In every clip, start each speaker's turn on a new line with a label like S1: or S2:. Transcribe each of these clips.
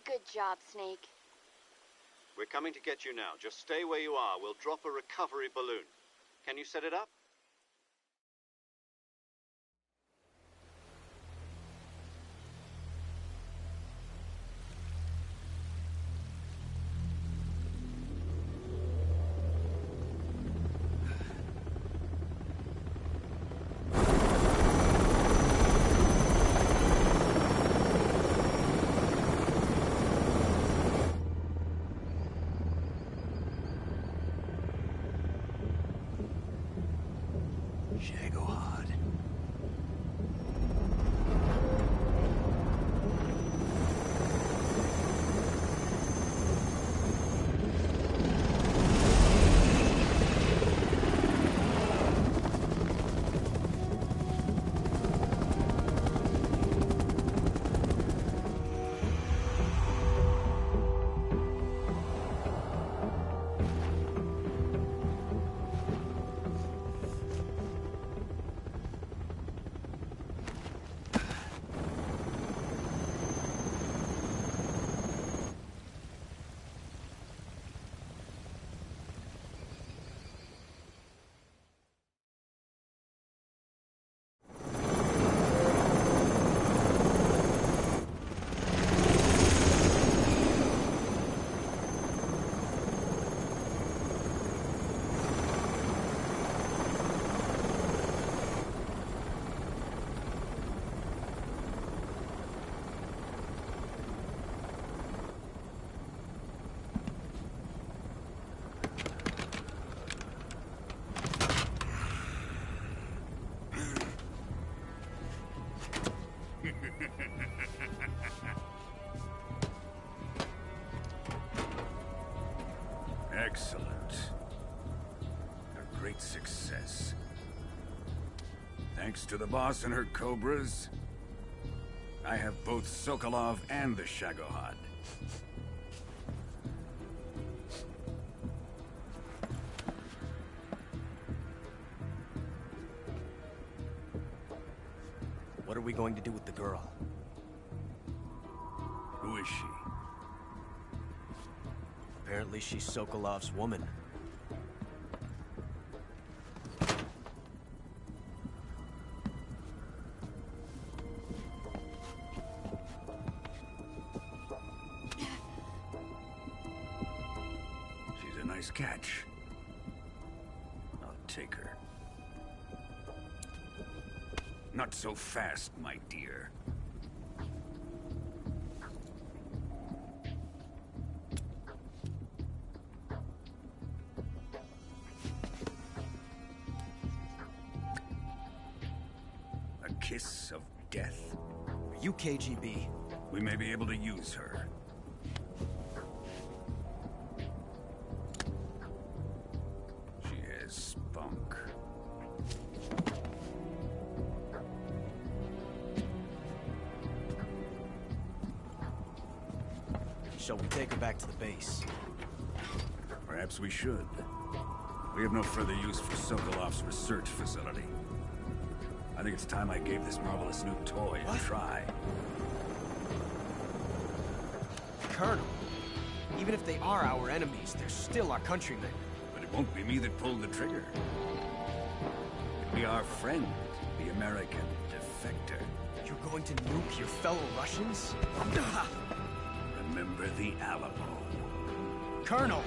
S1: Good job, Snake.
S2: We're coming to get you now. Just stay where you are. We'll drop a recovery balloon. Can you set it up?
S3: Shagohod.
S4: Excellent. A great success. Thanks to the boss and her cobras, I have both Sokolov and the Shagohod.
S3: What are we going to do with the girl?
S4: Who is she?
S3: Apparently she's Sokolov's woman.
S4: She's a nice catch. I'll take her. Not so fast, my dear. A kiss of death?
S3: Are you KGB?
S4: We may be able to use her. She has spunk.
S3: Shall we take her back to the base?
S4: Perhaps we should. We have no further use for Sokolov's research facility. I think it's time I gave this marvelous new toy a try.
S3: Colonel, even if they are our enemies, they're still our countrymen.
S4: But it won't be me that pulled the trigger. It'll be our friend, the American defector.
S3: You're going to nuke your fellow Russians?
S4: Remember the Alamo.
S3: Colonel!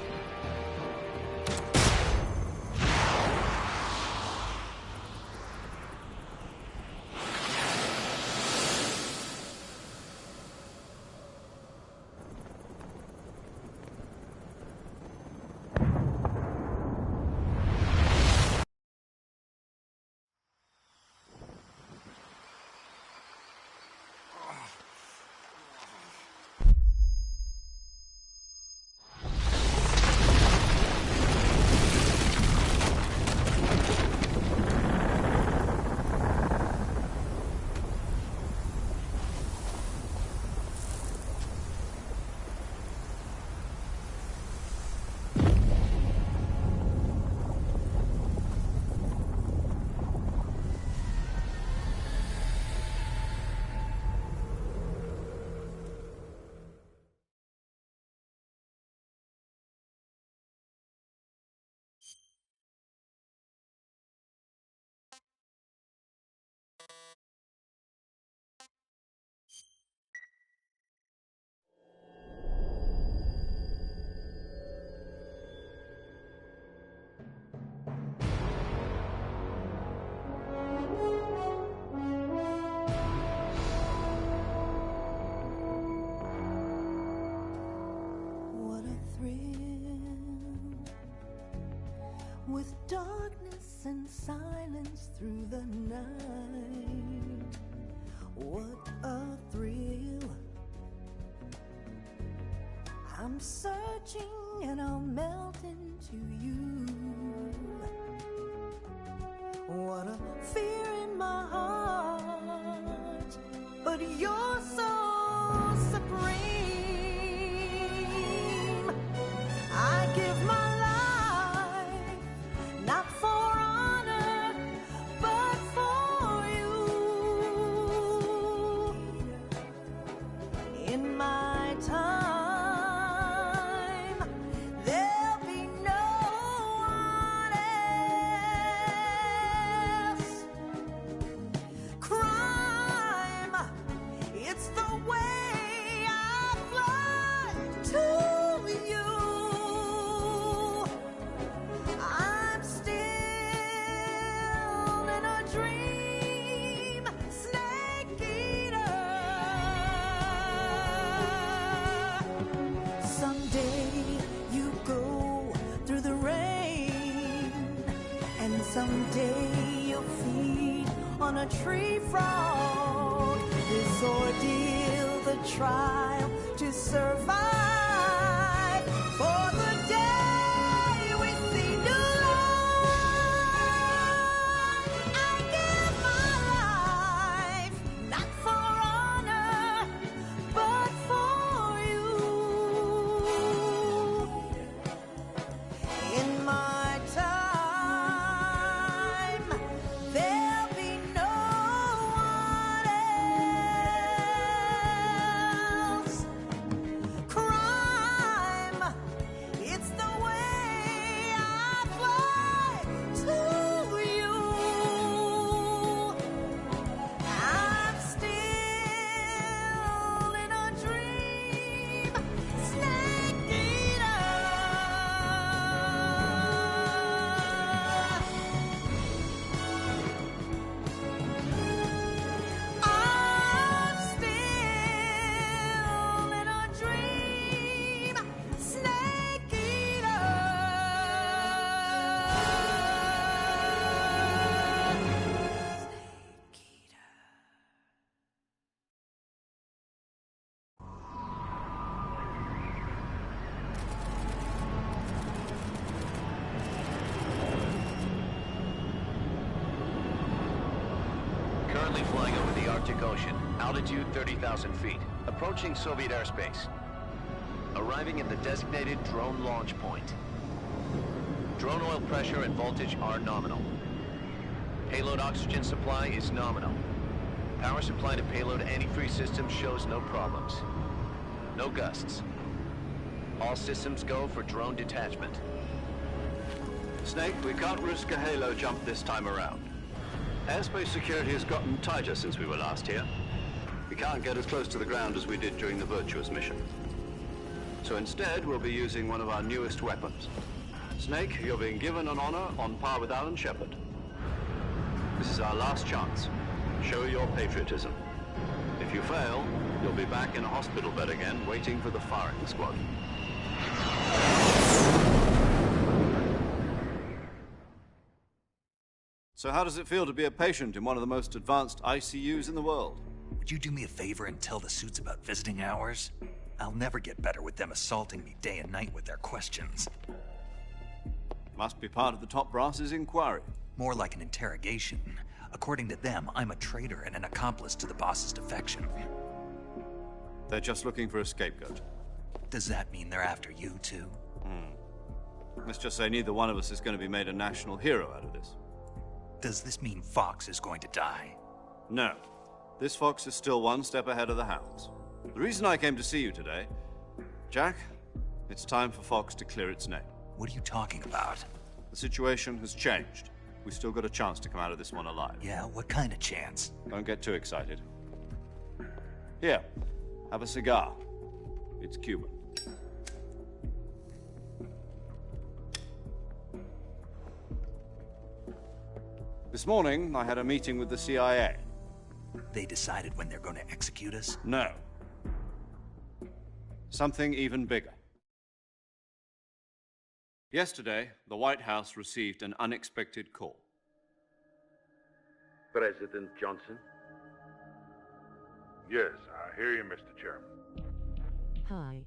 S5: With darkness and silence through the night, what a thrill. I'm searching and I'll melt into you. What a fear in my heart, but you're so supreme. I give my life, not for honor, but for you. In my time, there'll be no one else. Crime, it's the way I fly to you. I'm still in a dream, snake eater. Someday you go through the rain, and someday you'll feed on a tree frog. This ordeal, the trial to survive, for the day we see new light. I give my life, not for honor, but for you. In my time, there'll be no one else. Crime, it's the way I fly to you. I'm still in a dream, snake eater. I'm still in a dream, snake eater. Snake eater.
S6: Currently flying over the Arctic Ocean, altitude 30,000 feet, approaching Soviet airspace. Arriving at the designated drone launch point. Drone oil pressure and voltage are nominal. Payload oxygen supply is nominal. Power supply to payload antifreeze system shows no problems. No gusts. All systems go for drone detachment.
S2: Snake, we can't risk a halo jump this time around. Airspace security has gotten tighter since we were last here. We can't get as close to the ground as we did during the Virtuous mission. So instead, we'll be using one of our newest weapons. Snake, you're being given an honor on par with Alan Shepard. This is our last chance. Show your patriotism. If you fail, you'll be back in a hospital bed again, waiting for the firing squad. So how does it feel to be a patient in one of the most advanced ICUs in the world?
S7: Would you do me a favor and tell the suits about visiting hours? I'll never get better with them assaulting me day and night with their questions.
S2: Must be part of the top brass's inquiry.
S7: More like an interrogation. According to them, I'm a traitor and an accomplice to the boss's defection.
S2: They're just looking for a scapegoat.
S7: Does that mean they're after you, too?
S2: Let's just say neither one of us is going to be made a national hero out of this.
S7: Does this mean Fox is going to die?
S2: No. This fox is still one step ahead of the hounds. The reason I came to see you today, Jack, it's time for Fox to clear its name.
S7: What are you talking about?
S2: The situation has changed. We've still got a chance to come out of this one alive.
S7: Yeah, what kind of chance?
S2: Don't get too excited. Here, have a cigar. It's Cuban. This morning, I had a meeting with the CIA.
S7: They decided when they're going to execute us?
S2: No. Something even bigger. Yesterday, the White House received an unexpected call.
S8: President Johnson?
S9: Yes, I hear you, Mr. Chairman.
S10: Hi.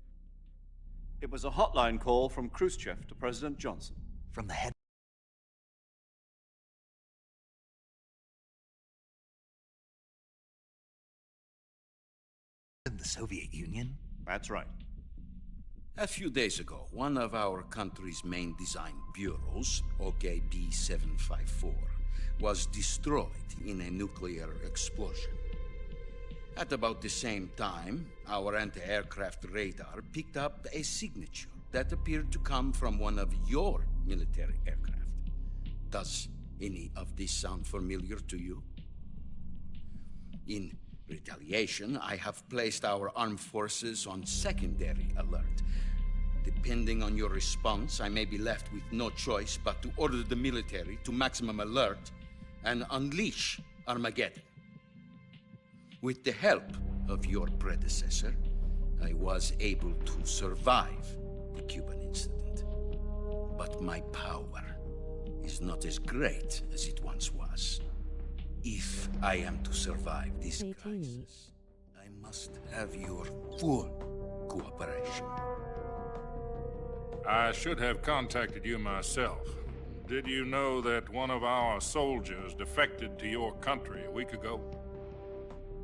S2: It was a hotline call from Khrushchev to President Johnson.
S7: From the head of the Soviet Union?
S2: That's right.
S8: A few days ago, one of our country's main design bureaus, OKB 754, was destroyed in a nuclear explosion. At about the same time, our anti-aircraft radar picked up a signature that appeared to come from one of your military aircraft. Does any of this sound familiar to you? In retaliation, I have placed our armed forces on secondary alert. Depending on your response, I may be left with no choice but to order the military to maximum alert and unleash Armageddon. With the help of your predecessor, I was able to survive the Cuban incident. But my power is not as great as it once was. If I am to survive this crisis, I must have your full cooperation.
S9: I should have contacted you myself. Did you know that one of our soldiers defected to your country a week ago?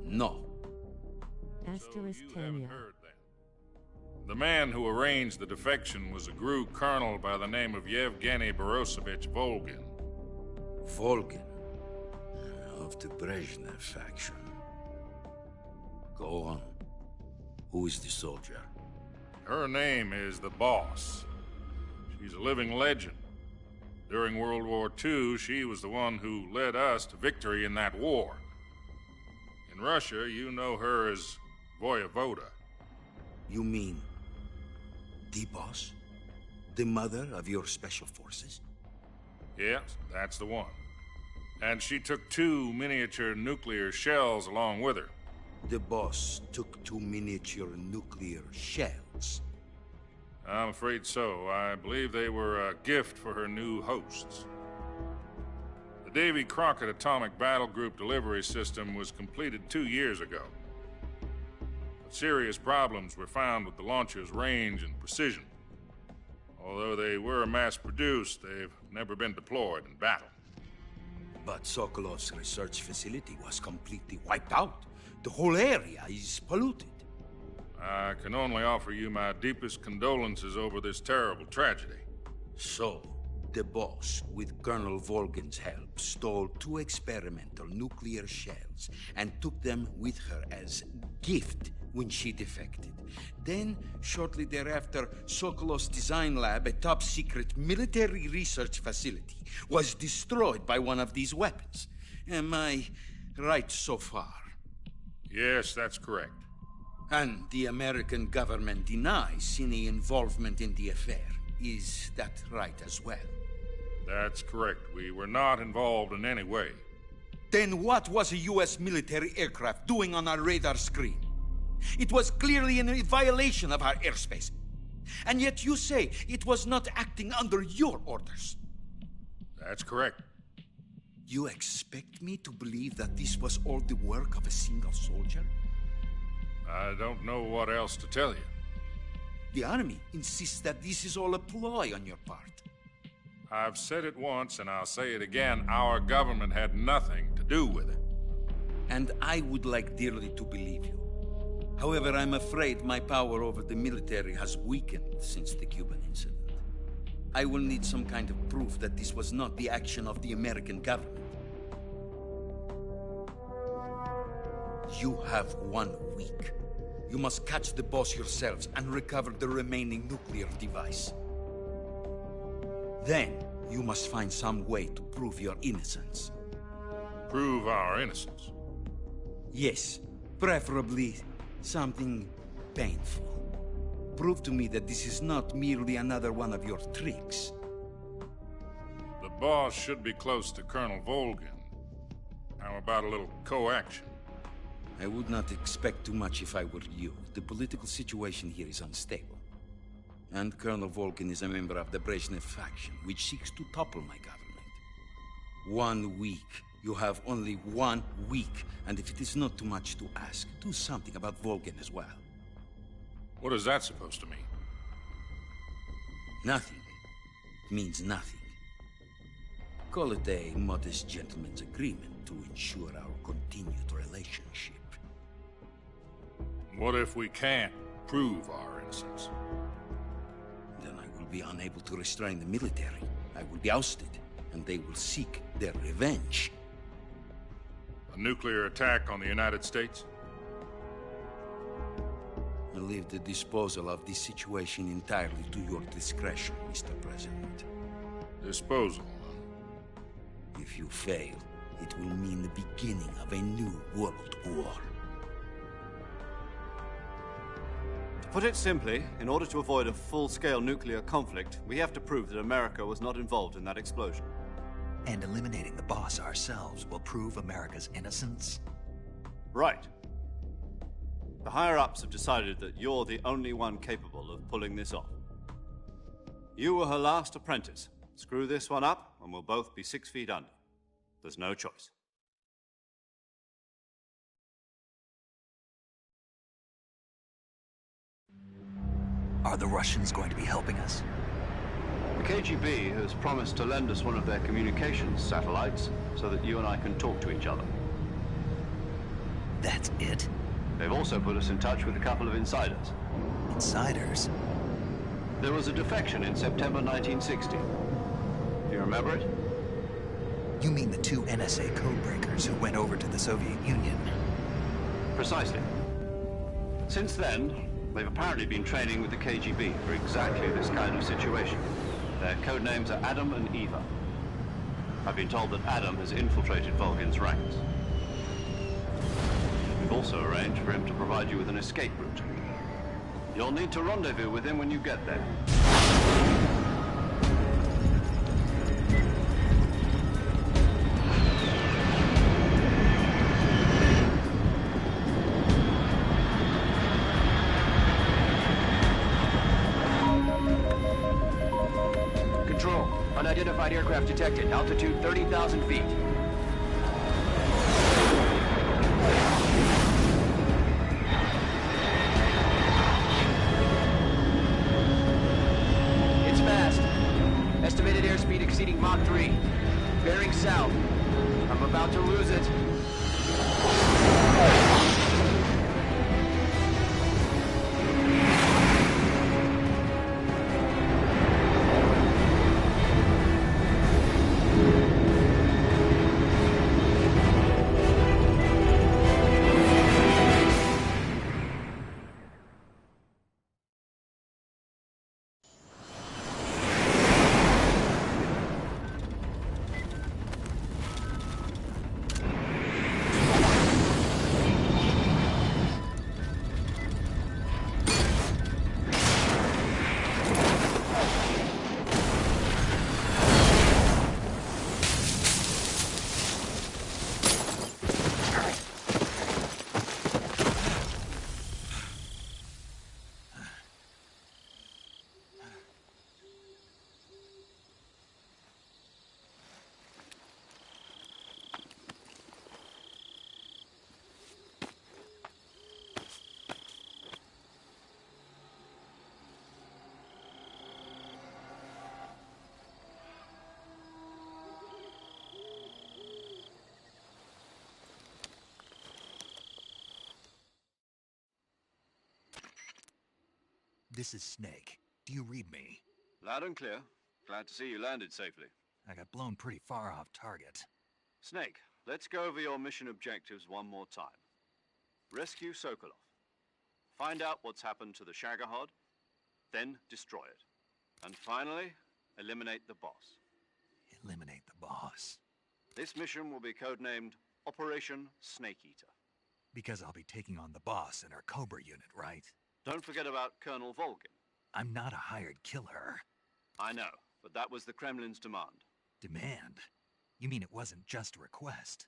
S8: No.
S10: Asterisk
S9: So you haven't
S10: Tanya.
S9: heard then. The man who arranged the defection was a GRU colonel by the name of Yevgeny Borosovich Volgin.
S8: Volgin, of the Brezhnev faction. Go on. Who is the soldier?
S9: Her name is the Boss. She's a living legend. During World War II, she was the one who led us to victory in that war. In Russia, you know her as Voyevoda.
S8: You mean the Boss? The mother of your special forces?
S9: Yes, that's the one. And she took 2 miniature nuclear shells along with her.
S8: The Boss took 2 miniature nuclear shells.
S9: I'm afraid so. I believe they were a gift for her new hosts. The Davy Crockett Atomic Battle Group delivery system was completed 2 years ago. But serious problems were found with the launcher's range and precision. Although they were mass-produced, they've never been deployed in battle.
S8: But Sokolov's research facility was completely wiped out. The whole area is polluted.
S9: I can only offer you my deepest condolences over this terrible tragedy.
S8: So, the Boss, with Colonel Volgin's help, stole 2 experimental nuclear shells and took them with her as gift when she defected. Then, shortly thereafter, Sokolov's design lab, a top-secret military research facility, was destroyed by one of these weapons. Am I right so far?
S9: Yes, that's correct.
S8: And the American government denies any involvement in the affair. Is that right as well?
S9: That's correct. We were not involved in any way.
S8: Then what was a U.S. military aircraft doing on our radar screen? It was clearly in violation of our airspace. And yet you say it was not acting under your orders.
S9: That's correct.
S8: You expect me to believe that this was all the work of a single soldier?
S9: I don't know what else to tell you.
S8: The Army insists that this is all a ploy on your part.
S9: I've said it once, and I'll say it again. Our government had nothing to do with it.
S8: And I would like dearly to believe you. However, I'm afraid my power over the military has weakened since the Cuban incident. I will need some kind of proof that this was not the action of the American government. You have 1 week. You must catch the boss yourselves and recover the remaining nuclear device. Then, you must find some way to prove your innocence.
S9: Prove our innocence?
S8: Yes, preferably something painful. Prove to me that this is not merely another one of your tricks.
S9: The boss should be close to Colonel Volgin. How about a little co-action?
S8: I would not expect too much if I were you. The political situation here is unstable. And Colonel Volgin is a member of the Brezhnev faction, which seeks to topple my government. 1 week. You have only 1 week. And if it is not too much to ask, do something about Volgin as well.
S9: What is that supposed to mean?
S8: Nothing. It means nothing. Call it a modest gentleman's agreement to ensure our continued relationship.
S9: What if we can't prove our innocence?
S8: Then I will be unable to restrain the military. I will be ousted, and they will seek their revenge.
S9: A nuclear attack on the United States?
S8: I leave the disposal of this situation entirely to your discretion, Mr. President.
S9: Disposal?
S8: If you fail, it will mean the beginning of a new world war.
S2: To put it simply, in order to avoid a full-scale nuclear conflict, we have to prove that America was not involved in that explosion.
S7: And eliminating the boss ourselves will prove America's innocence?
S2: Right. The higher-ups have decided that you're the only one capable of pulling this off. You were her last apprentice. Screw this one up, and we'll both be 6 feet under. There's no choice.
S7: Are the Russians going to be helping us?
S2: The KGB has promised to lend us one of their communications satellites so that you and I can talk to each other.
S7: That's it?
S2: They've also put us in touch with a couple of insiders.
S7: Insiders?
S2: There was a defection in September 1960. Do you remember it?
S7: You mean the 2 NSA codebreakers who went over to the Soviet Union?
S2: Precisely. Since then, they've apparently been training with the KGB for exactly this kind of situation. Their code names are Adam and Eva. I've been told that Adam has infiltrated Volgin's ranks. We've also arranged for him to provide you with an escape route. You'll need to rendezvous with him when you get there.
S11: Control, unidentified aircraft detected. Altitude 30,000 feet. It's fast. Estimated airspeed exceeding Mach 3. Bearing south. I'm about to lose it.
S7: This is Snake. Do you read me?
S2: Loud and clear. Glad to see you landed safely.
S7: I got blown pretty far off target.
S2: Snake, let's go over your mission objectives one more time. Rescue Sokolov. Find out what's happened to the Shagohod, then destroy it. And finally, eliminate the boss.
S7: Eliminate the boss.
S2: This mission will be codenamed Operation Snake Eater.
S7: Because I'll be taking on the boss in our Cobra unit, right?
S2: Don't forget about Colonel Volgin.
S7: I'm not a hired killer.
S2: I know, but that was the Kremlin's demand.
S7: Demand? You mean it wasn't just a request?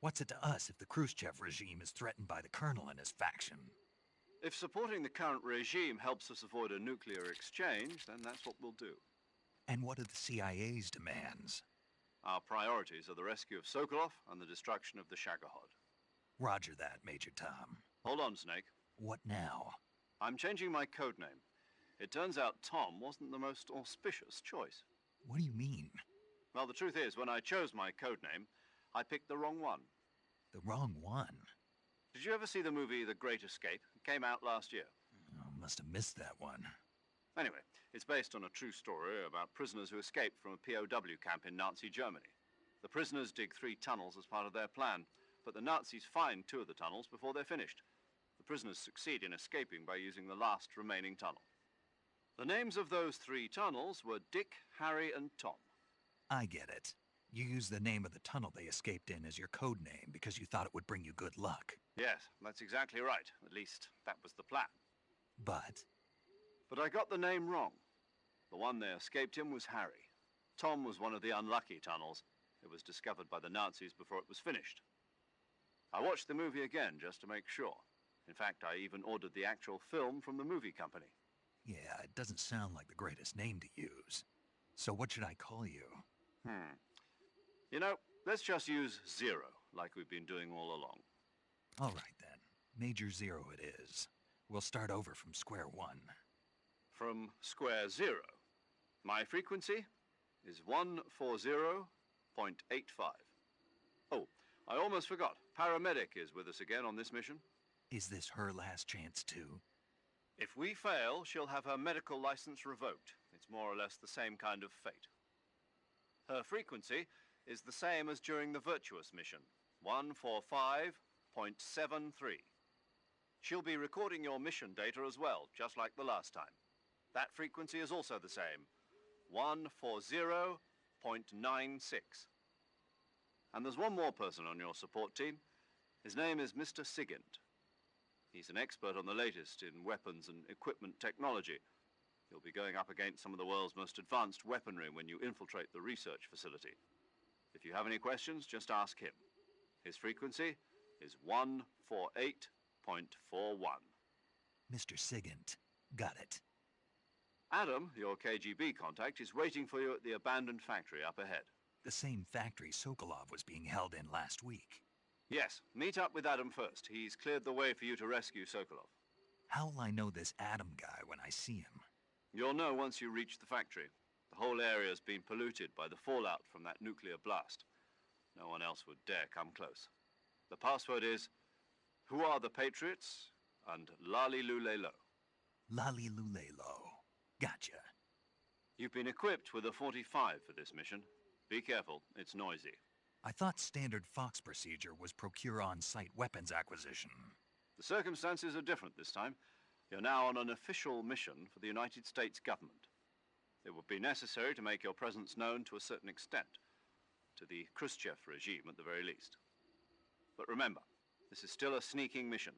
S7: What's it to us if the Khrushchev regime is threatened by the Colonel and his faction?
S2: If supporting the current regime helps us avoid a nuclear exchange, then that's what we'll do.
S7: And what are the CIA's demands?
S2: Our priorities are the rescue of Sokolov and the destruction of the Shagohod.
S7: Roger that, Major Tom.
S2: Hold on, Snake.
S7: What now?
S2: I'm changing my codename. It turns out Tom wasn't the most auspicious choice.
S7: What do you mean?
S2: Well, the truth is, when I chose my codename, I picked the wrong one.
S7: The wrong one?
S2: Did you ever see the movie The Great Escape? It came out last year.
S7: Oh, must have missed that one.
S2: Anyway, it's based on a true story about prisoners who escaped from a POW camp in Nazi Germany. The prisoners dig 3 tunnels as part of their plan, but the Nazis find 2 of the tunnels before they're finished. The prisoners succeed in escaping by using the last remaining tunnel. The names of those 3 tunnels were Dick, Harry, and Tom.
S7: I get it. You used the name of the tunnel they escaped in as your code name because you thought it would bring you good luck.
S2: Yes, that's exactly right. At least, that was the plan.
S7: But
S2: I got the name wrong. The one they escaped in was Harry. Tom was one of the unlucky tunnels. It was discovered by the Nazis before it was finished. I watched the movie again just to make sure. In fact, I even ordered the actual film from the movie company.
S7: yeah, it doesn't sound like the greatest name to use. So what should I call you?
S2: You know, let's just use Zero, like we've been doing all along.
S7: All right, then. Major Zero it is. We'll start over from square one.
S2: From square 0. My frequency is 140.85. Oh, I almost forgot. Paramedic is with us again on this mission.
S7: Is this her last chance, too?
S2: If we fail, she'll have her medical license revoked. It's more or less the same kind of fate. Her frequency is the same as during the Virtuous mission, 145.73. She'll be recording your mission data as well, just like the last time. That frequency is also the same, 140.96. And there's one more person on your support team. His name is Mr. Sigint. He's an expert on the latest in weapons and equipment technology. You'll be going up against some of the world's most advanced weaponry when you infiltrate the research facility. If you have any questions, just ask him. His frequency is 148.41.
S7: Mr. Sigint. Got it.
S2: Adam, your KGB contact, is waiting for you at the abandoned factory up ahead.
S7: The same factory Sokolov was being held in last week.
S2: Yes, meet up with Adam first. He's cleared the way for you to rescue Sokolov.
S7: How will I know this Adam guy when I see him?
S2: You'll know once you reach the factory. The whole area's been polluted by the fallout from that nuclear blast. No one else would dare come close. The password is, "Who are the Patriots?" and Lali Lulelo.
S7: Lali Lulelo. Gotcha.
S2: You've been equipped with a 45 for this mission. Be careful, it's noisy.
S7: I thought standard Fox procedure was procure on-site weapons acquisition.
S2: The circumstances are different this time. You're now on an official mission for the United States government. It would be necessary to make your presence known to a certain extent, to the Khrushchev regime at the very least. But remember, this is still a sneaking mission.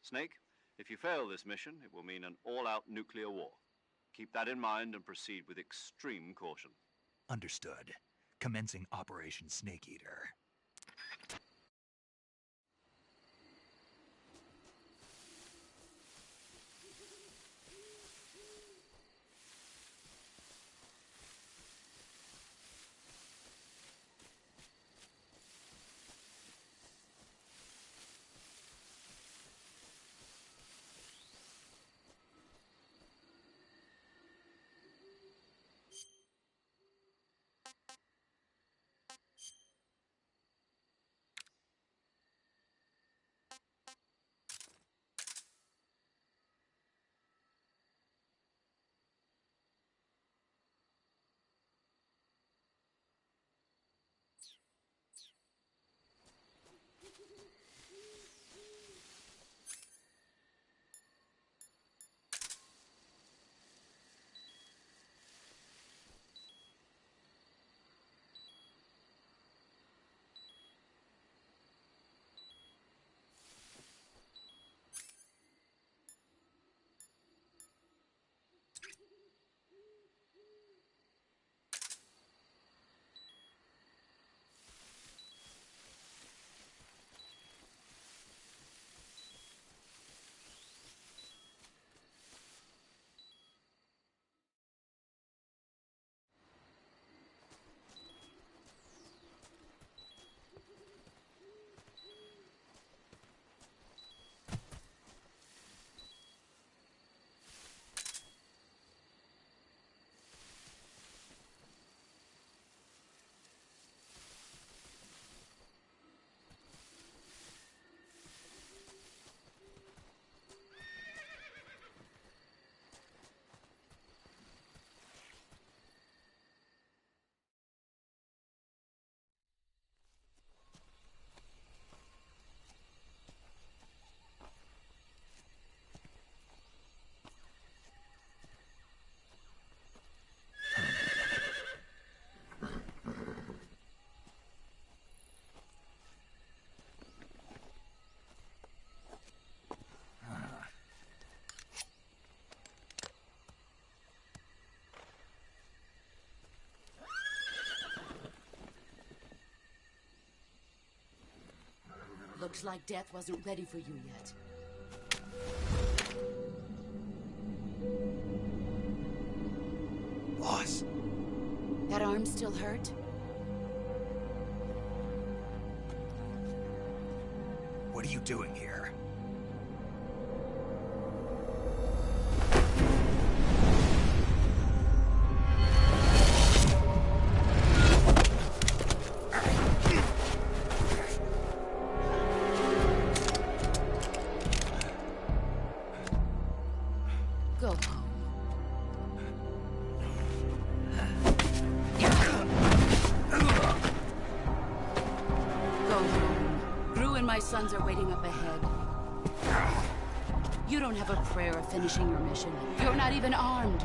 S2: Snake, if you fail this mission, it will mean an all-out nuclear war. Keep that in mind and proceed with extreme caution.
S7: Understood. Commencing Operation Snake Eater.
S12: Looks like death wasn't ready for you yet.
S3: Boss.
S12: That arm still hurt?
S7: What are you doing here?
S12: Go home. Go home. Gru and my sons are waiting up ahead. You don't have a prayer of finishing your mission. You're not even armed.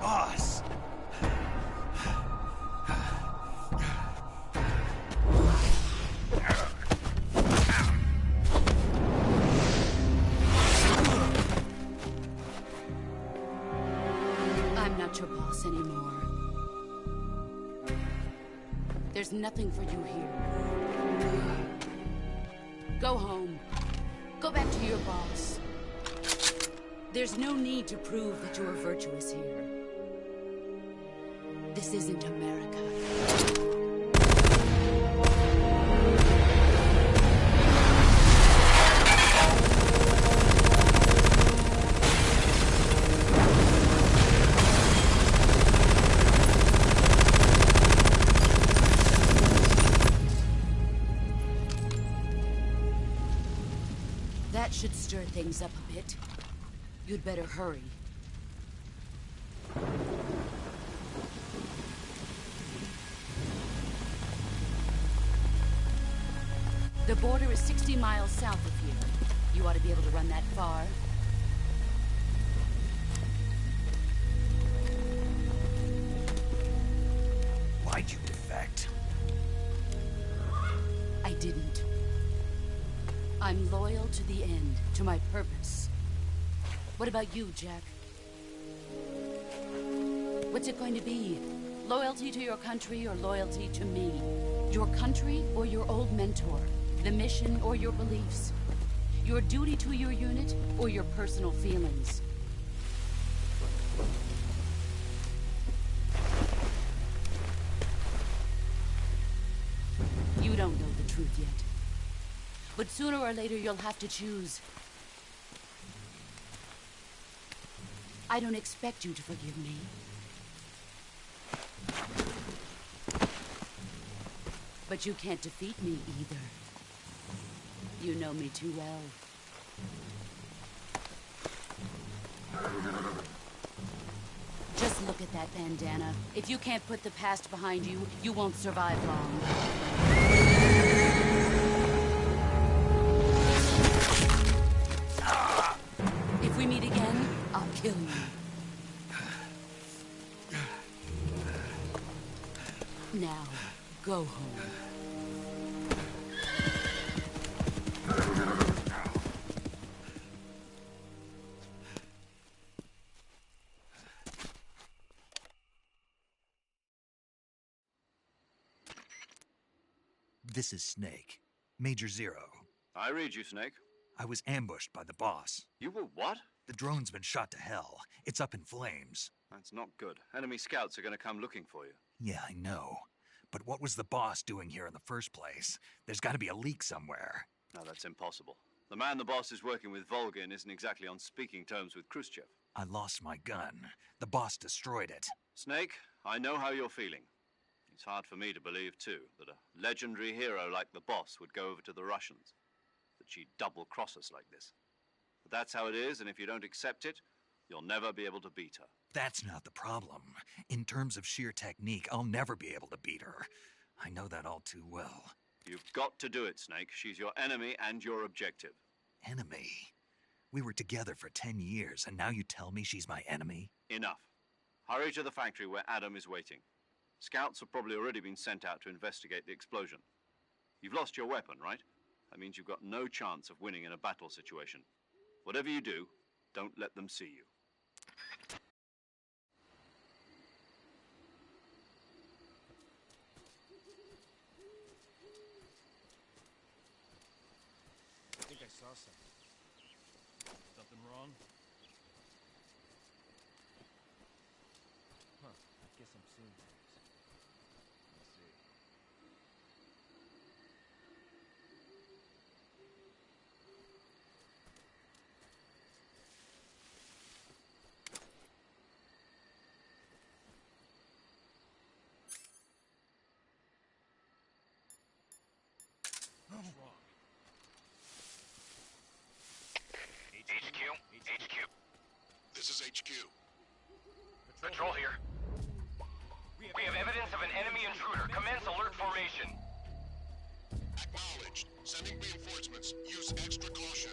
S7: Boss!
S12: I'm not your boss anymore. There's nothing for you here. Go home. Go back to your boss. There's no need to prove that you are virtuous here. This isn't America. That should stir things up a bit. You'd better hurry. The border is 60 miles south of here. You ought to be able to run that far.
S7: Why'd you defect?
S12: I didn't. I'm loyal to the end, to my purpose. What about you, Jack? What's it going to be? Loyalty to your country or loyalty to me? Your country or your old mentor? The mission or your beliefs? Your duty to your unit or your personal feelings? You don't know the truth yet. But sooner or later, you'll have to choose. I don't expect you to forgive me. But you can't defeat me either. You know me too well. Just look at that bandana. If you can't put the past behind you, you won't survive long. If we meet again, I'll kill you. Now, go home.
S7: This is Snake. Major Zero.
S2: I read you, Snake.
S7: I was ambushed by the boss.
S2: You were what?
S7: The drone's been shot to hell. It's up in flames.
S2: That's not good. Enemy scouts are going to come looking for you.
S7: Yeah, I know. But what was the boss doing here in the first place? There's got to be a leak somewhere.
S2: No, that's impossible. The man the boss is working with, Volgin, isn't exactly on speaking terms with Khrushchev.
S7: I lost my gun. The boss destroyed it.
S2: Snake, I know how you're feeling. It's hard for me to believe, too, that a legendary hero like the boss would go over to the Russians. That she'd double-cross us like this. But that's how it is, and if you don't accept it, you'll never be able to beat her.
S7: That's not the problem. In terms of sheer technique, I'll never be able to beat her. I know that all too well.
S2: You've got to do it, Snake. She's your enemy and your objective.
S7: Enemy? We were together for 10 years, and now you tell me she's my enemy?
S2: Enough. Hurry to the factory where Adam is waiting. Scouts have probably already been sent out to investigate the explosion. You've lost your weapon, right? That means you've got no chance of winning in a battle situation. Whatever you do, don't let them see you.
S13: Awesome. Something wrong? Huh, I guess I'm seeing things. Let's see. What's wrong?
S14: HQ. This is HQ. Patrol here. We have evidence of an enemy intruder. Commence alert formation. Acknowledged. Sending reinforcements. Use extra caution.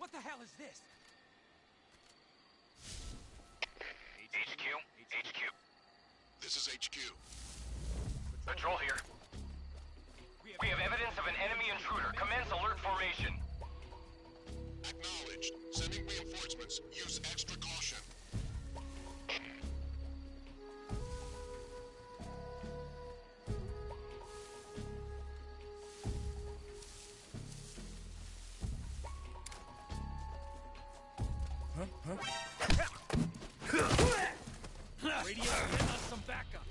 S3: What the hell is this?
S14: HQ? HQ. This is HQ. Patrol here. We have evidence of an enemy intruder. Commence alert formation. Acknowledged. Sending reinforcements. Use extra caution.
S3: Radio, get us some backup.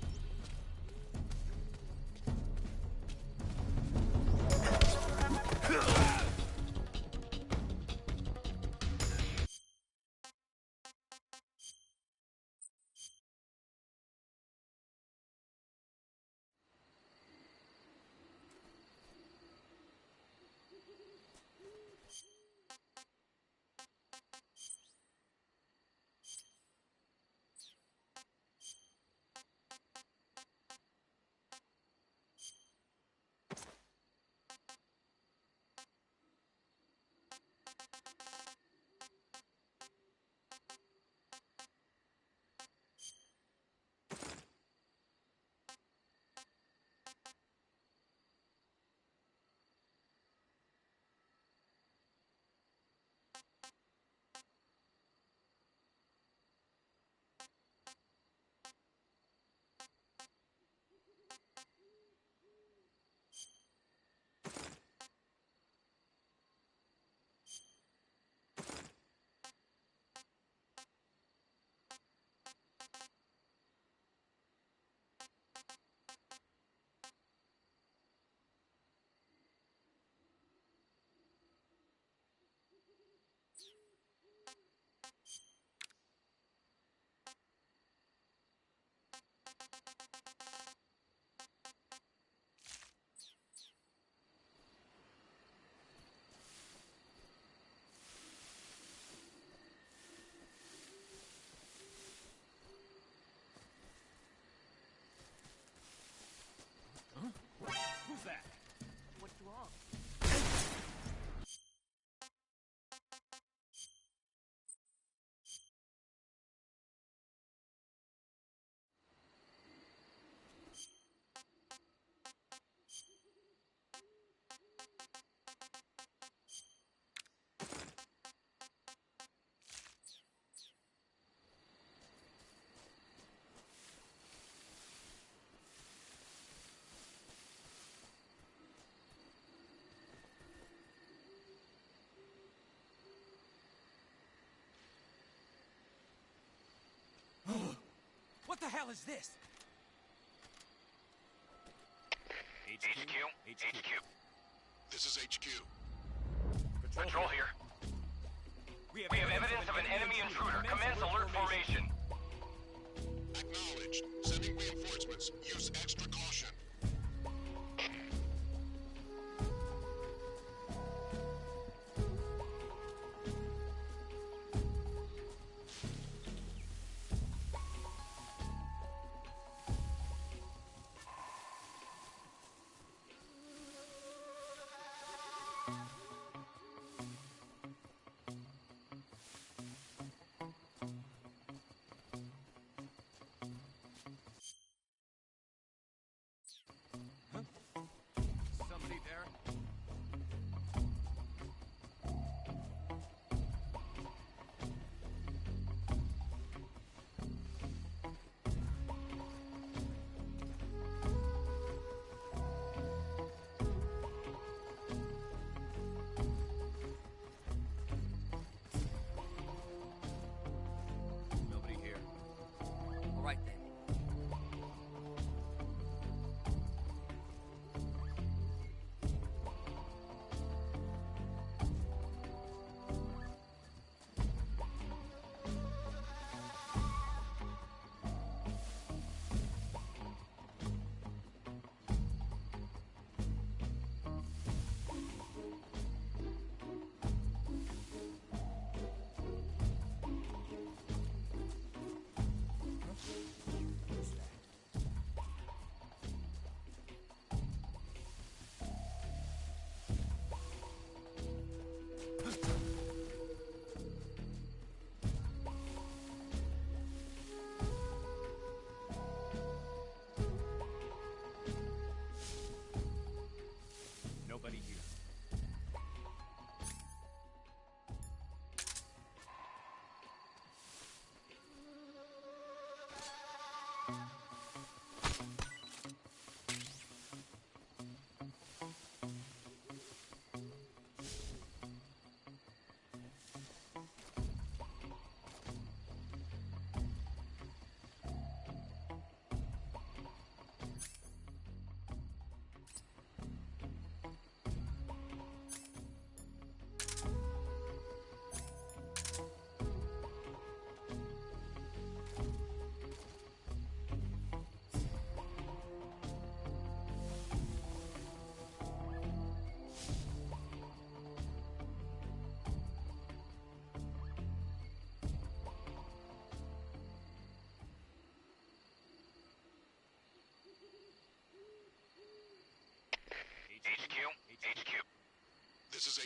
S3: Who's that?
S15: What's wrong?
S3: What the hell is this?
S14: HQ? HQ. This is HQ. Patrol here. We have evidence of an enemy intruder. Commence alert formation. Acknowledged. Sending reinforcements. Use extra caution.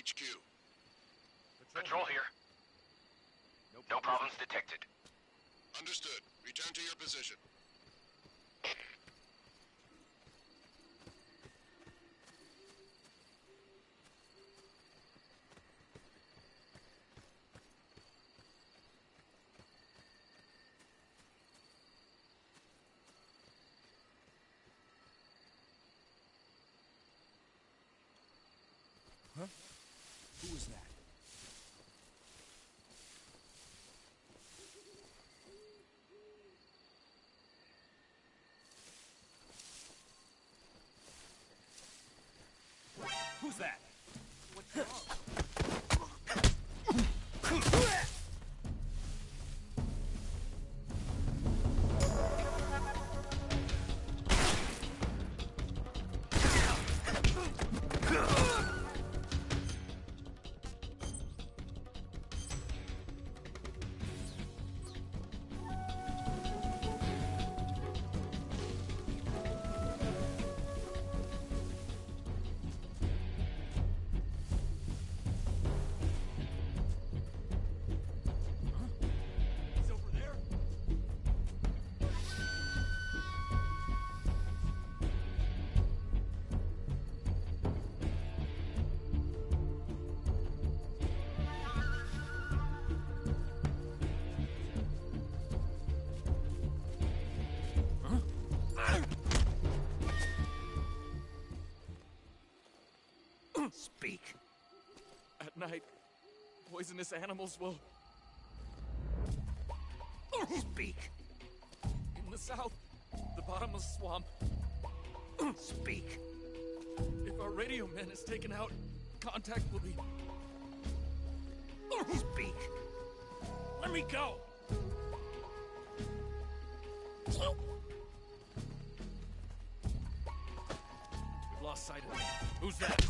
S14: HQ. Patrol here. No problems detected. Understood. Return to your position.
S3: Huh? Who was that? Who's that? What's wrong? He's over there?
S7: Speak.
S15: At night, poisonous animals will...
S7: Speak.
S15: In the south, the bottomless swamp.
S7: Speak.
S15: If our radio man is taken out, contact will be...
S7: Speak.
S15: Let me go! We've lost sight of him. Who's that?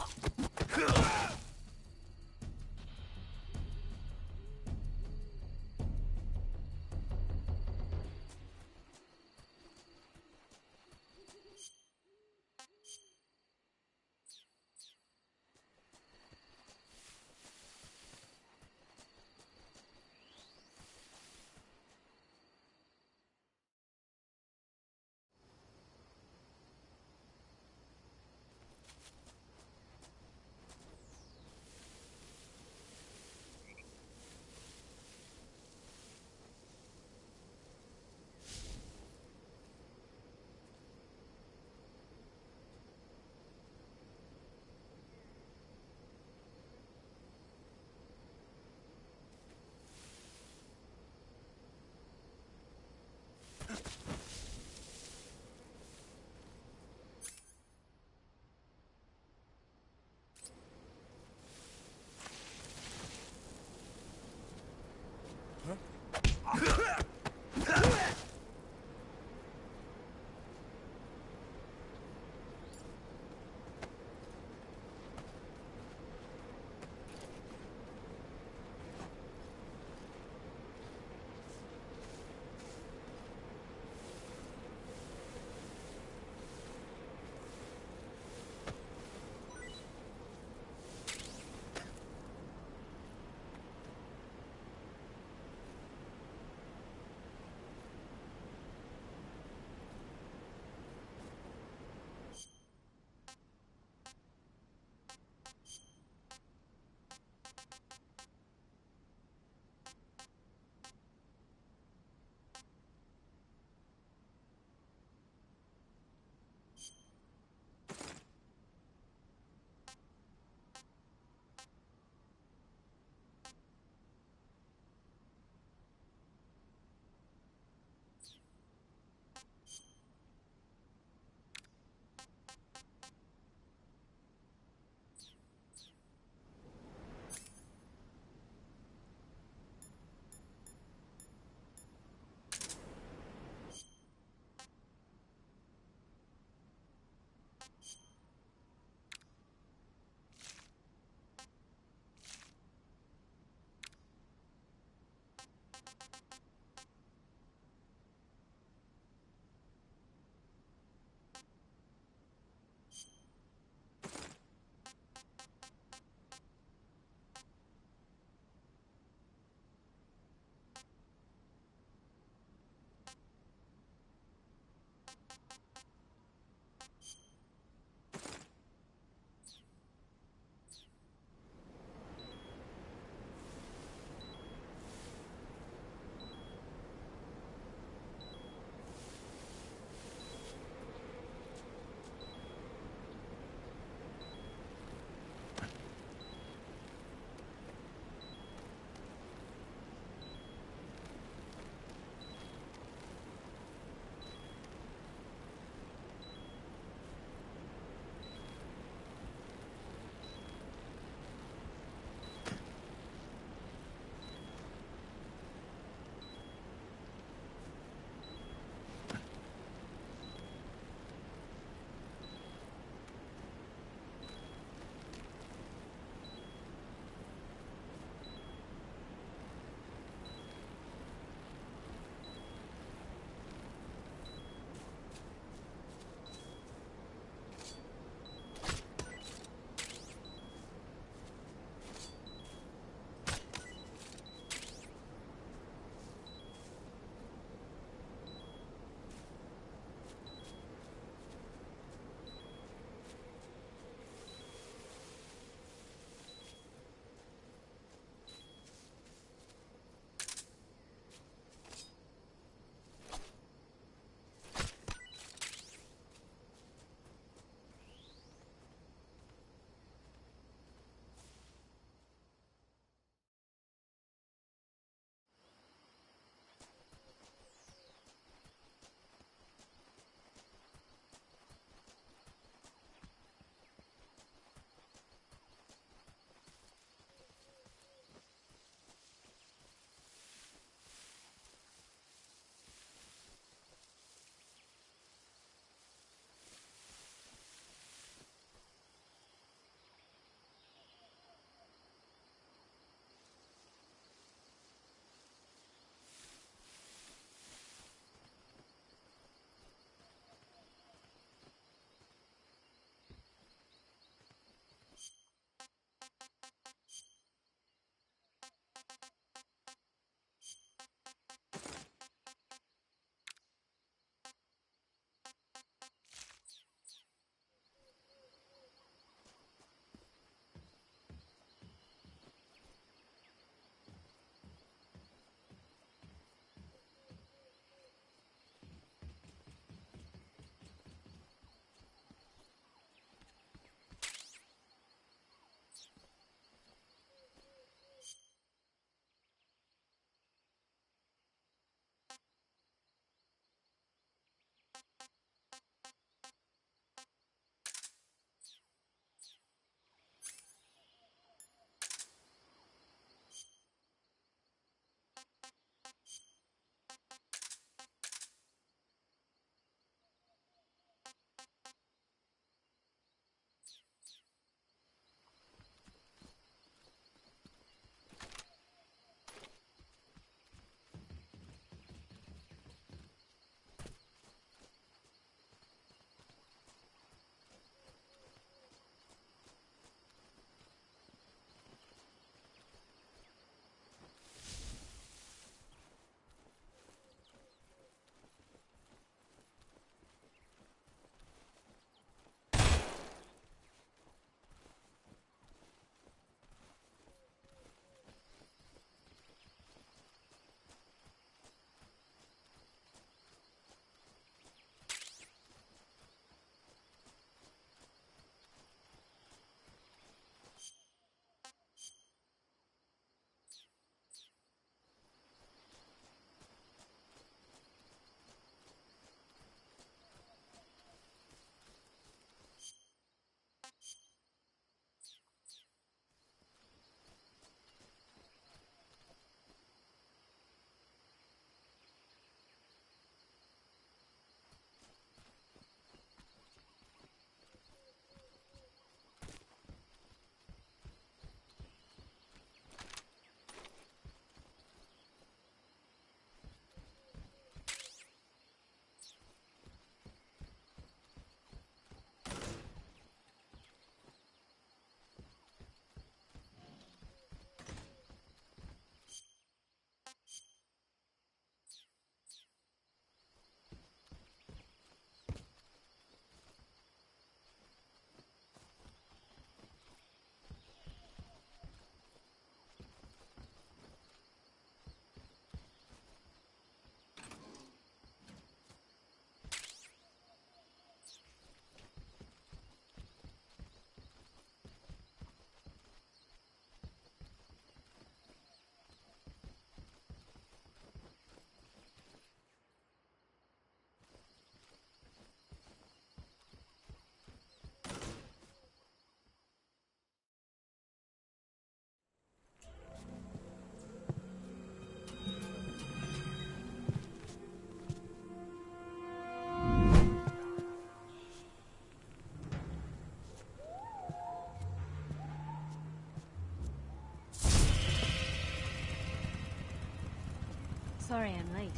S16: Sorry I'm late.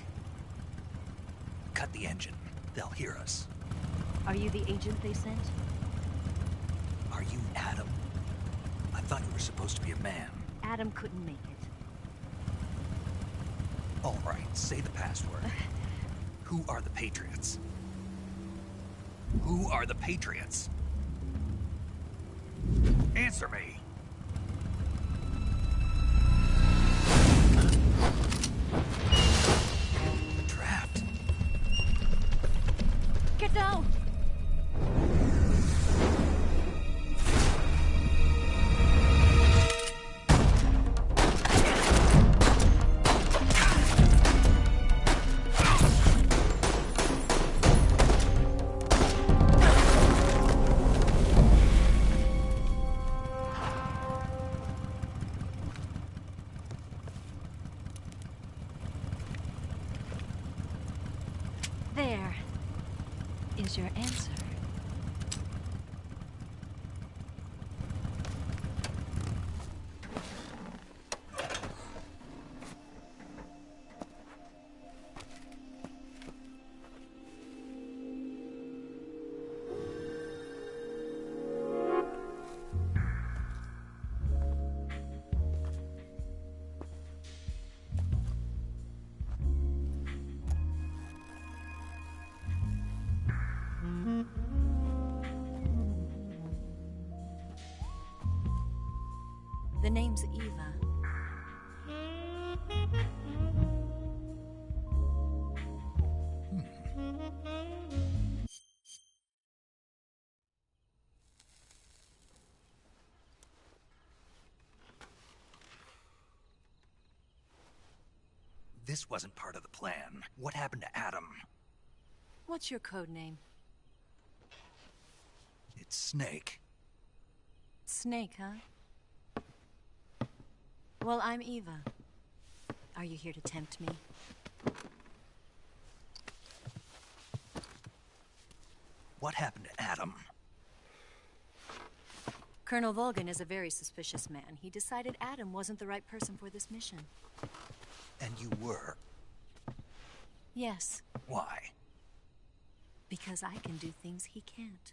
S7: Cut the engine. They'll hear us.
S16: Are you the agent they sent?
S7: Are you Adam? I thought you were supposed to be a man.
S16: Adam couldn't make it.
S7: All right, say the password. Who are the Patriots? Who are the Patriots? Answer me! Trapped.
S16: Get down! There is your answer. The name's Eva.
S7: This wasn't part of the plan. What happened to Adam?
S16: What's your code name?
S7: It's Snake.
S16: Snake, huh? Well, I'm Eva. Are you here to tempt me?
S7: What happened to Adam?
S16: Colonel Volgin is a very suspicious man. He decided Adam wasn't the right person for this mission.
S7: And you were?
S16: Yes.
S7: Why?
S16: Because I can do things he can't.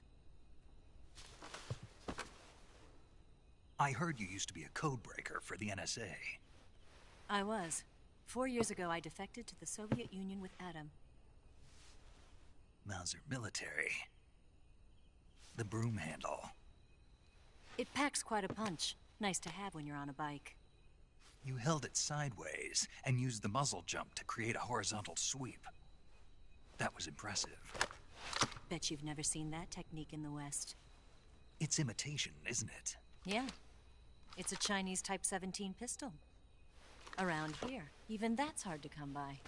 S7: I heard you used to be a codebreaker for the NSA.
S16: I was. 4 years ago, I defected to the Soviet Union with Adam.
S7: Mauser military. The broom handle.
S16: It packs quite a punch. Nice to have when you're on a bike.
S7: You held it sideways and used the muzzle jump to create a horizontal sweep. That was impressive.
S16: Bet you've never seen that technique in the West.
S7: It's imitation, isn't it?
S16: Yeah. It's a Chinese Type 17 pistol. Around here, even that's hard to come by.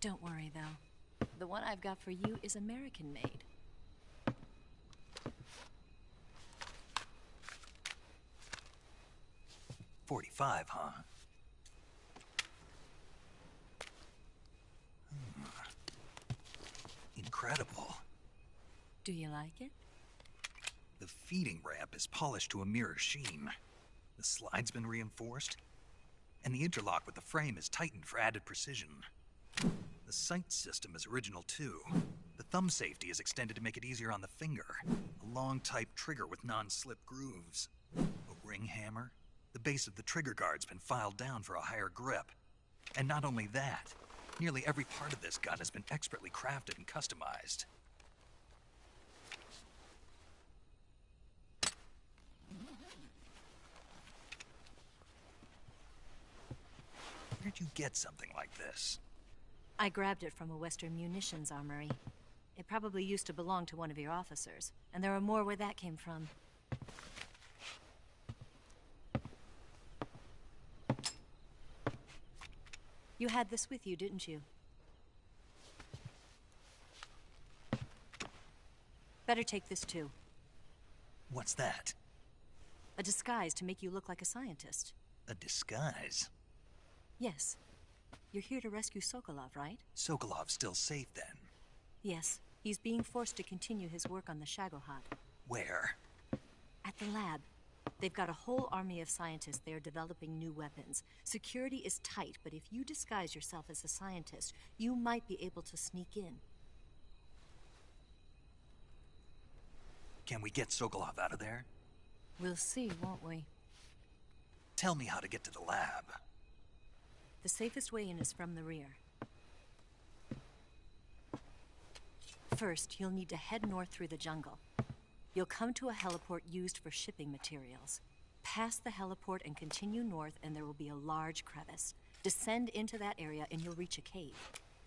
S16: Don't worry, though. The one I've got for you is American-made.
S7: .45, huh? Incredible.
S16: Do you like it?
S7: The feeding ramp is polished to a mirror sheen. The slide's been reinforced, and the interlock with the frame is tightened for added precision. The sight system is original too. The thumb safety is extended to make it easier on the finger. A long type trigger with non-slip grooves. A ring hammer. The base of the trigger guard's been filed down for a higher grip. And not only that, nearly every part of this gun has been expertly crafted and customized. Where'd you get something like this?
S16: I grabbed it from a Western munitions armory. It probably used to belong to one of your officers, and there are more where that came from. You had this with you, didn't you? Better take this too.
S7: What's that?
S16: A disguise to make you look like a scientist.
S7: A disguise?
S16: Yes. You're here to rescue Sokolov, right?
S7: Sokolov's still safe then?
S16: Yes. He's being forced to continue his work on the Shagohod.
S7: Where?
S16: At the lab. They've got a whole army of scientists there developing new weapons. Security is tight, but if you disguise yourself as a scientist, you might be able to sneak in.
S7: Can we get Sokolov out of there?
S16: We'll see, won't we?
S7: Tell me how to get to the lab.
S16: The safest way in is from the rear. First, you'll need to head north through the jungle. You'll come to a heliport used for shipping materials. Pass the heliport and continue north, and there will be a large crevice. Descend into that area and you'll reach a cave.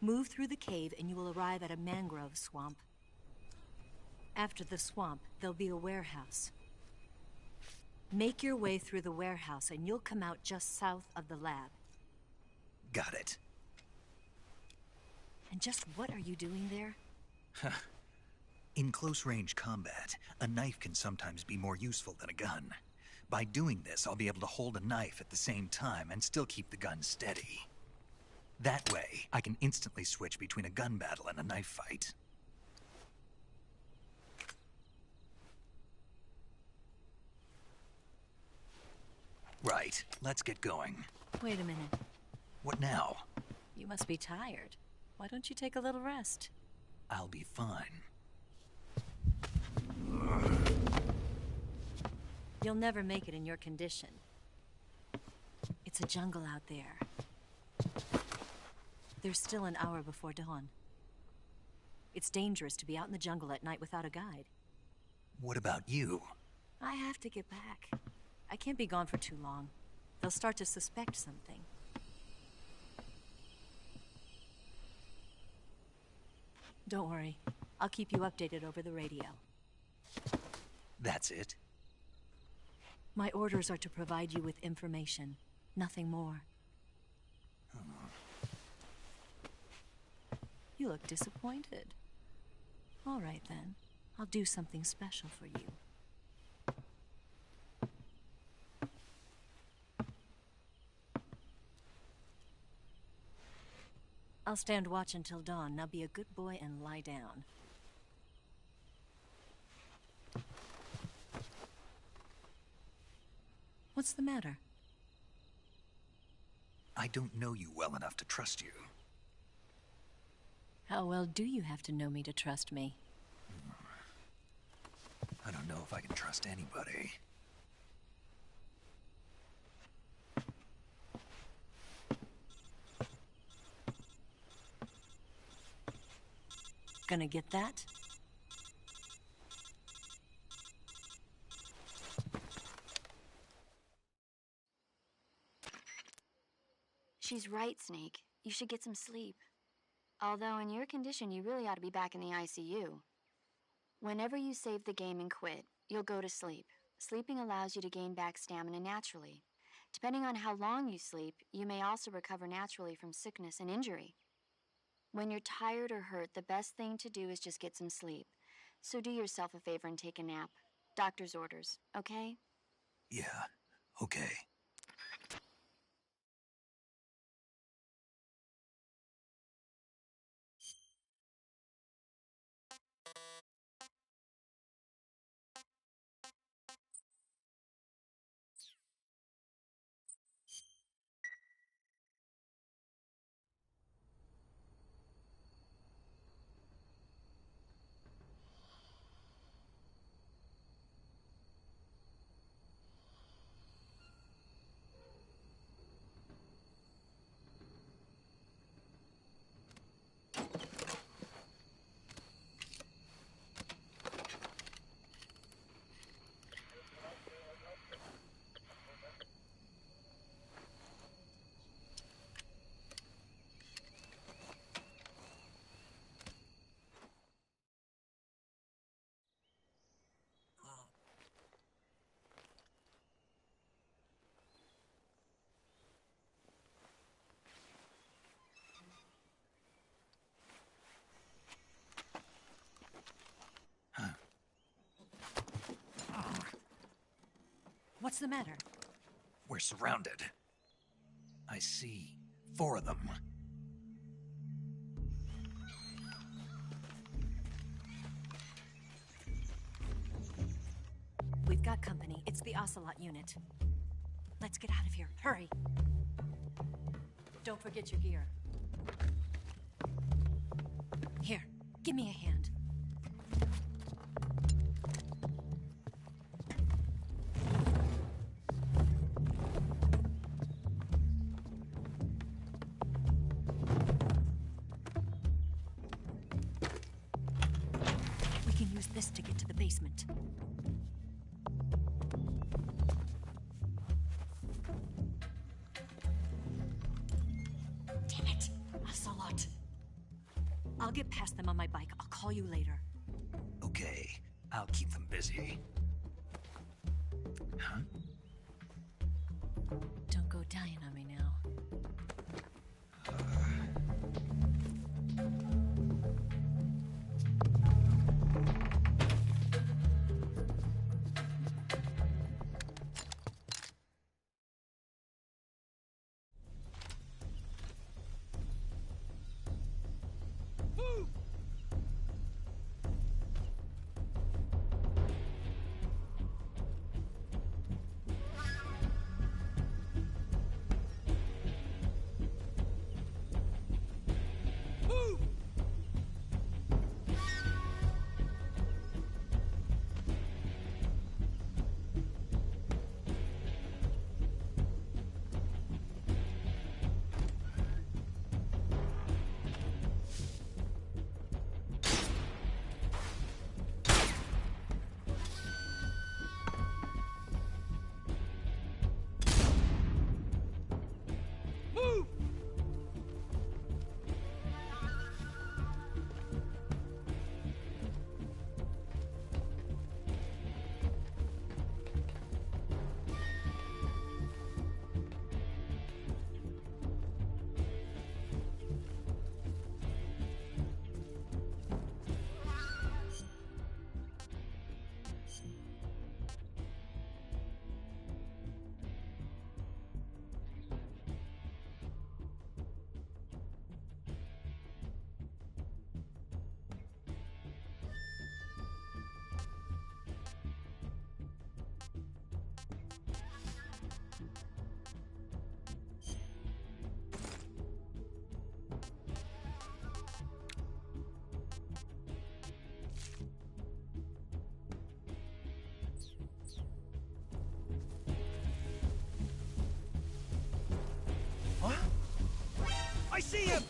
S16: Move through the cave and you will arrive at a mangrove swamp. After the swamp, there'll be a warehouse. Make your way through the warehouse and you'll come out just south of the lab.
S7: Got it.
S16: And just what are you doing there?
S7: In close-range combat, a knife can sometimes be more useful than a gun. By doing this, I'll be able to hold a knife at the same time and still keep the gun steady. That way, I can instantly switch between a gun battle and a knife fight. Right, let's get going.
S16: Wait a minute.
S7: What now?
S16: You must be tired. Why don't you take a little rest?
S7: I'll be fine.
S16: You'll never make it in your condition. It's a jungle out there. There's still an hour before dawn. It's dangerous to be out in the jungle at night without a guide.
S7: What about you?
S16: I have to get back. I can't be gone for too long. They'll start to suspect something. Don't worry. I'll keep you updated over the radio.
S7: That's it?
S16: My orders are to provide you with information. Nothing more. You look disappointed. All right, then. I'll do something special for you. I'll stand watch until dawn. Now be a good boy and lie down. What's the matter?
S7: I don't know you well enough to trust you.
S16: How well do you have to know me to trust me?
S7: I don't know if I can trust anybody.
S16: Gonna get that?
S1: She's right, Snake. You should get some sleep. Although in your condition, you really ought to be back in the ICU. Whenever you save the game and quit, you'll go to sleep. Sleeping allows you to gain back stamina naturally. Depending on how long you sleep, you may also recover naturally from sickness and injury. When you're tired or hurt, the best thing to do is just get some sleep. So do yourself a favor and take a nap. Doctor's orders, okay?
S7: Yeah, okay.
S16: What's the matter?
S7: We're surrounded. I see 4 of them.
S16: We've We've got company. It's the Ocelot unit. Let's get out of here. Hurry. Don't forget your gear. Here, give me a hand. We can use this to get to the basement. Damn it! Ocelot. I'll get past them on my bike. I'll call you later.
S7: Okay, I'll keep them busy. Huh?
S16: Don't go dying on me now.
S3: I see him!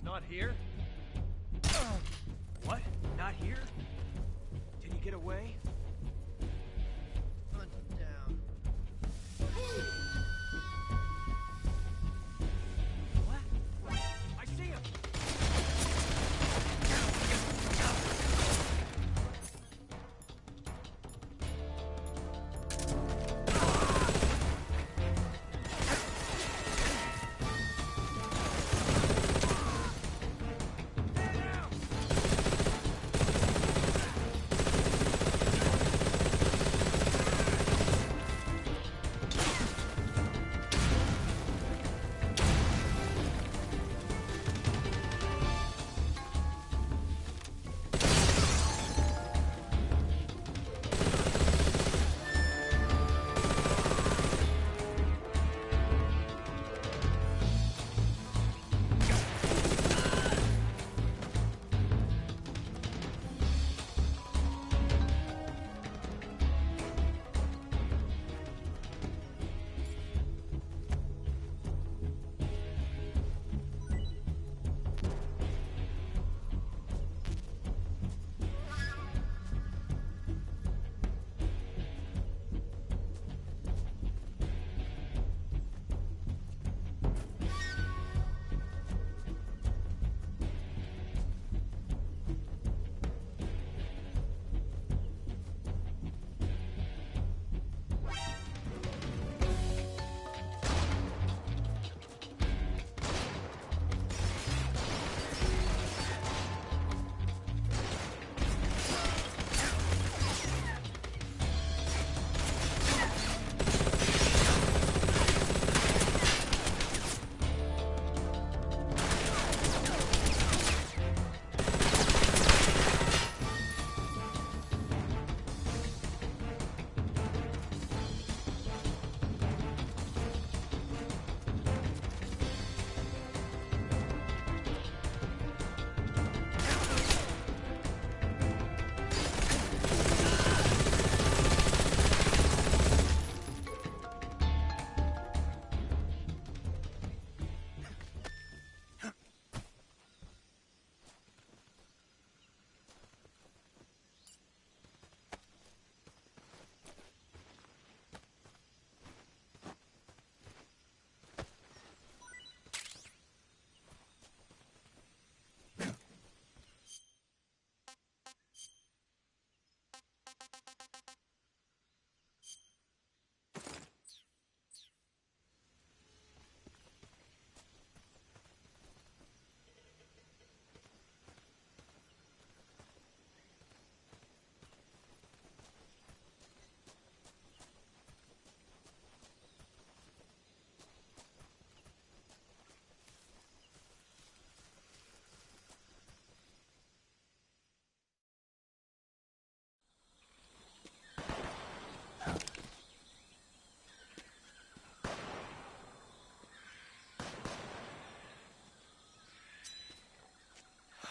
S3: Not here? What? Not here? Did he get away?
S13: Hunt him down.
S3: What? I see him!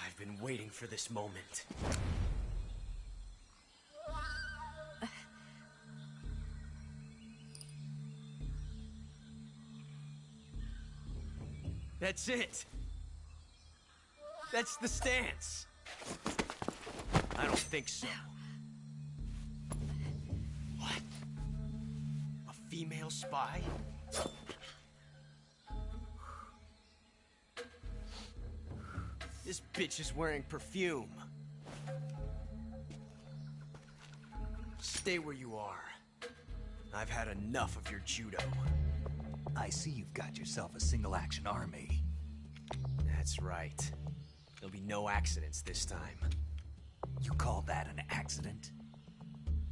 S3: I've been waiting for this moment. That's it! That's the stance! I don't think so. What? A female spy? This bitch is wearing perfume. Stay where you are. I've had enough of your judo.
S7: I see you've got yourself a single-action army.
S3: That's right. There'll be no accidents this time.
S7: You call that an accident?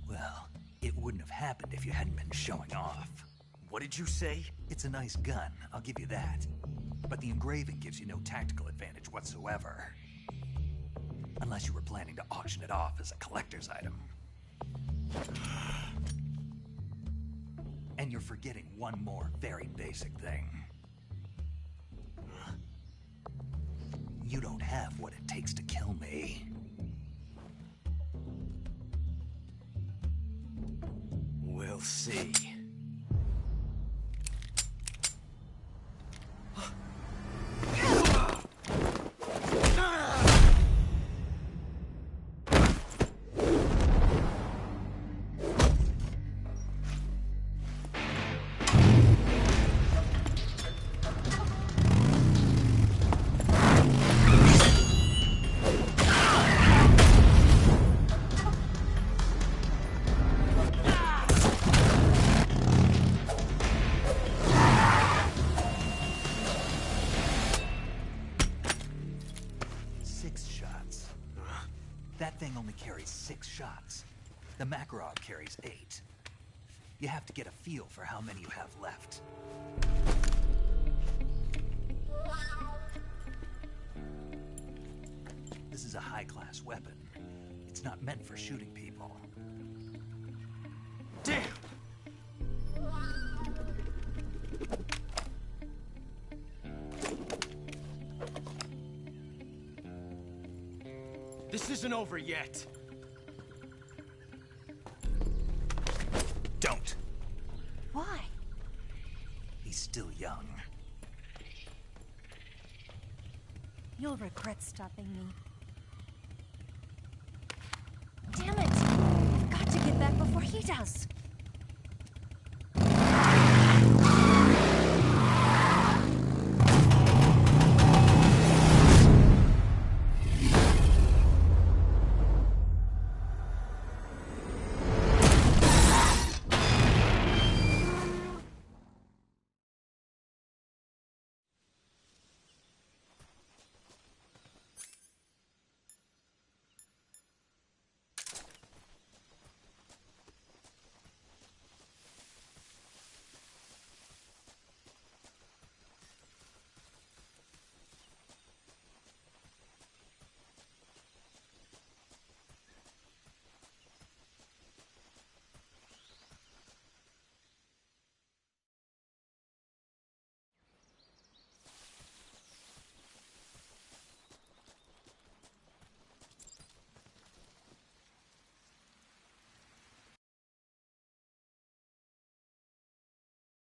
S7: Well, it wouldn't have happened if you hadn't been showing off.
S3: What did you say?
S7: It's a nice gun, I'll give you that. But the engraving gives you no tactical advantage whatsoever. Unless you were planning to auction it off as a collector's item. And you're forgetting one more very basic thing. You don't have what it takes to kill me.
S3: We'll see.
S7: carries 6 shots. The Makarov carries 8. You have to get a feel for how many you have left. This is a high-class weapon. It's not meant for shooting people.
S3: Damn! This isn't over yet.
S7: Don't.
S16: Why?
S7: He's still young.
S16: You'll regret stopping me. Damn it! I've got to get back before he does.